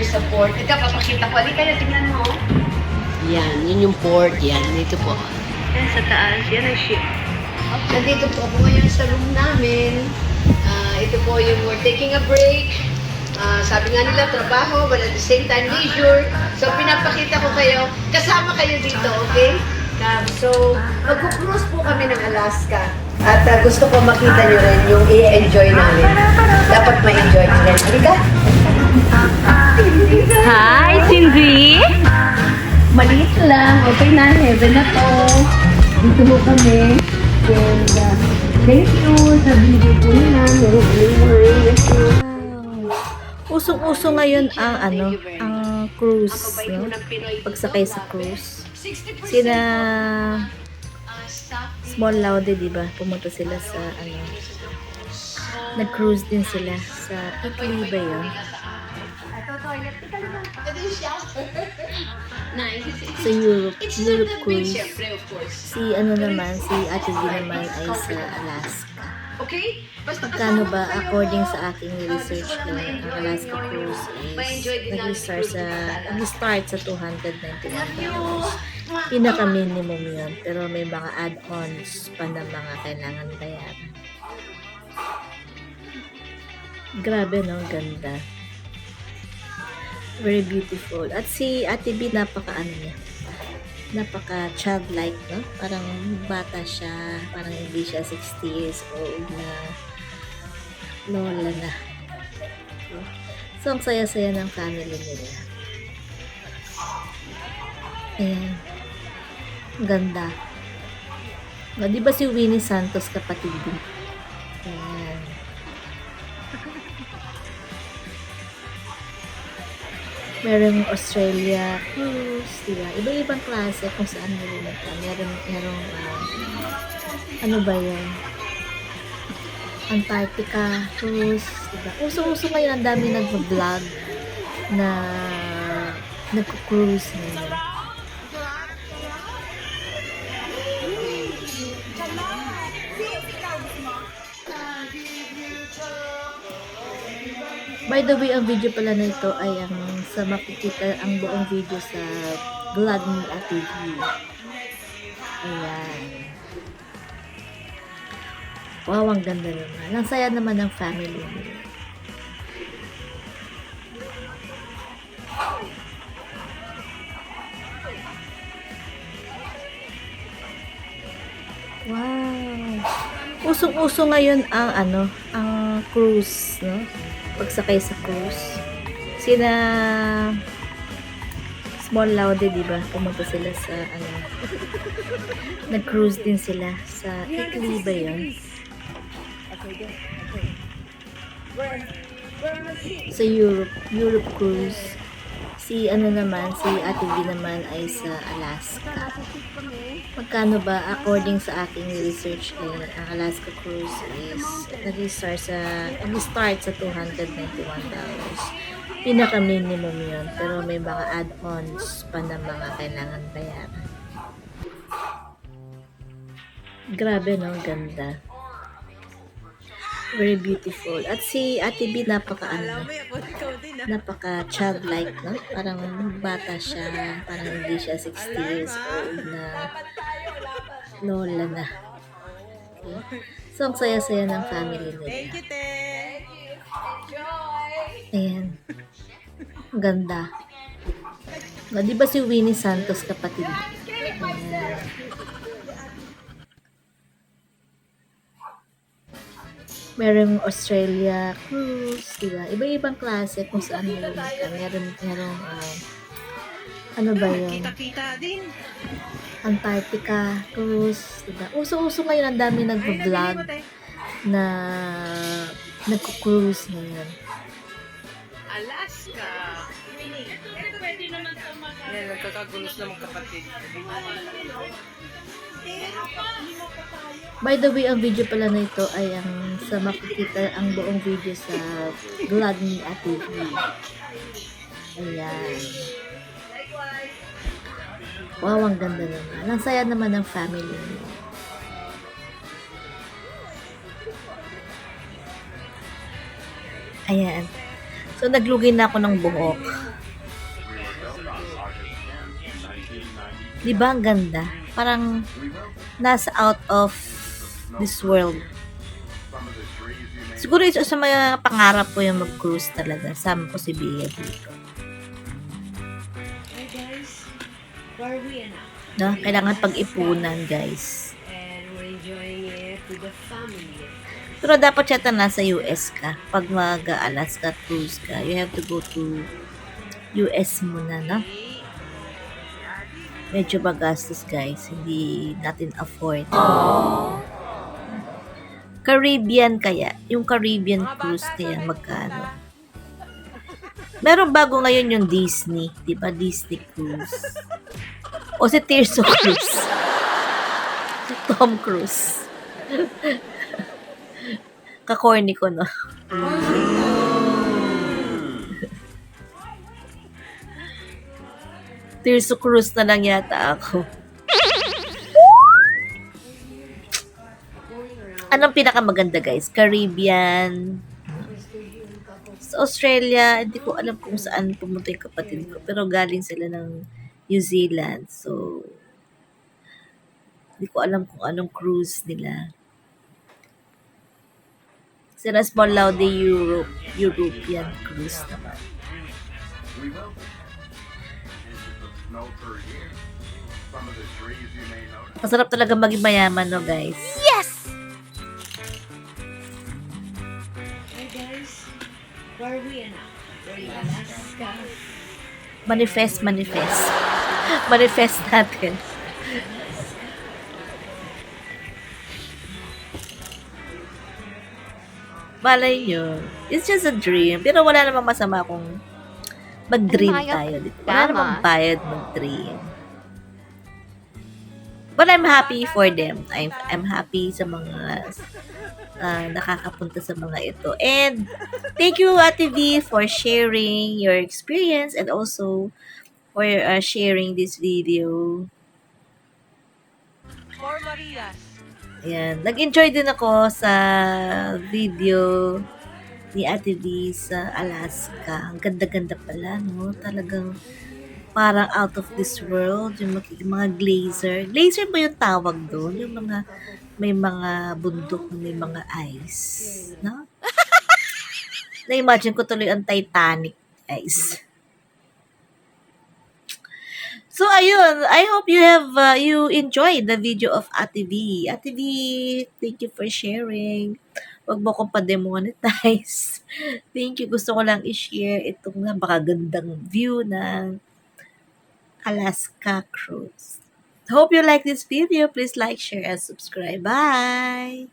nyo sa port. Ito, papakita ko. Halika na, tingnan mo. Yan, yun yung port. Yan, dito po. Yan, sa taas. Yan ang ship. Nandito po ako ngayon sa room namin. Ito po yung we're taking a break. Sabi nga nila, trabaho, but at the same time, leisure. So, pinapakita ko kayo. Kasama kayo dito, okay? So, mag-cruise po kami ng Alaska. At gusto ko makita nyo rin yung i-enjoy namin. Dapat ma-enjoy nyo rin. Halika. Hi, Cindy! Maliit lang. Okay na. Heaven na to. Dito mo kami. And thank you sa video po nila. Usong-uso ngayon ang ang cruise, no? Pagsakay sa cruise. Sina Small Laude, di ba? Pumunta sila sa nag-cruise din sila sa Italy ba yun? Sa Europe cruise. Si si Ate V naman ay sa Alaska. Okay? Magkano ba according sa aking research ang Alaska cruise is nag-start sa $291. Pinaka-minimum yun. Pero may mga add-ons pa na mga kailangan bayaran. Grabe, no? Ganda. Very beautiful. At si Ate B, napaka-childlike, no? Parang bata siya. Parang hindi siya 60 years old na lola na. So, ang saya-saya ng family nila. Ayan. Ang ganda. Di ba si Winnie Santos kapatid din? Ayan. Merong Australia cruise, diba? Iba-ibang klase kung saan nilunod ka. Merong ano ba yun? Antarctica cruise, diba? Uso-uso ngayon, ang dami nag-vlog na nag-cruise ngayon. By the way, ang video pala na ito ay sa makikita ang buong video sa vlog ni Ate V. Ayan. Wow, ang ganda naman. Ang saya naman ng family nila. Wow. Usong-uso ngayon ang cruise, no? Pagsakay sa cruise. Sina Small Laude, di ba? Pumunta sila sa nag-cruise din sila sa Italy ba yun? Sa Europe cruise. Si Ate V naman ay sa Alaska. Magkano ba according sa aking research ang Alaska cruise is nag-start sa $291. Pinaka-minimum yun. Pero may mga add-ons pa na mga kailangan bayaran. Grabe, no? Ganda. Very beautiful. At si Ate B, napaka-childlike, no? Parang bata siya. Parang hindi siya 60 years old na lola na. Okay. So, ang saya-saya ng family nila. Thank you, te! Ayan. Ang ganda. Di ba si Winnie Santos kapatid? Ayan. Merong Australia cruise, diba? Iba-ibang klase kung saan nilunod ka. Merong ano ba yun? Kita-kita din. Antarctica cruise, diba? Uso-uso ngayon, ang dami nag-vlog na nag-cruise ngayon. Alaska. Yan, nagkakagulos na mga kapatid. By the way, ang video pala na ito ay sa makikita ang buong video sa vlog ni Ate V. Ayan. Wow, ang ganda naman. Ang saya naman ng family. Ayan. So, naglugay na ako ng buhok. Di ba ang ganda? Parang nasa out of this world. Siguro isa sa mga pangarap ko yung mag-cruise talaga. Sama ko si Bea dito. Hi guys, where are we now? No? Kailangan pag-ipunan, guys. And we're enjoying it with the family. Pero dapat yata nasa US ka. Pag mag-Alaska cruise ka, you have to go to US muna, no? Medyo magastos, guys. Hindi natin afford. Caribbean kaya. Yung Caribbean cruise kaya magkano. Meron bago ngayon yung Disney. Diba? Disney cruise. O si Tirso Cruise. Si Tom Cruise. Kakorny ko, no? Tirso Cruise na lang yata ako. Anong pinakamaganda, guys? Caribbean. Sa Australia, hindi ko alam kung saan pumunta yung kapatid ko. Pero galing sila ng New Zealand. So, hindi ko alam kung anong cruise nila. Sila Small Laude European cruise naman. Masarap talaga maging mayaman, no, guys? Hi guys, where are we now? We're in Alaska. Manifest. Manifest natin. Malay nyo. It's just a dream. Pero wala namang masama kung mag-dream tayo dito. Wala namang bayad mag-dream. But I'm happy for them. I'm happy sa mga nakakapunta sa mga ito. And thank you, Ate V, for sharing your experience and also for sharing this video. For Marias. Ayan. Nag-enjoy din ako sa video ni Ate V sa Alaska. Ang ganda-ganda pala, no? Talagang parang out of this world. Yung mga glacier. Glacier ba yung tawag doon? Yung mga may mga bundok, may mga ice. No? Na-imagine ko tuloy ang Titanic, guys. So, ayun. I hope you have you enjoyed the video of Ate V. Ate V, thank you for sharing. Huwag mo akong pa-demonetize. Thank you. Gusto ko lang i-share itong napakagandang view ng Alaska cruise. Hope you like this video. Please like, share, and subscribe. Bye!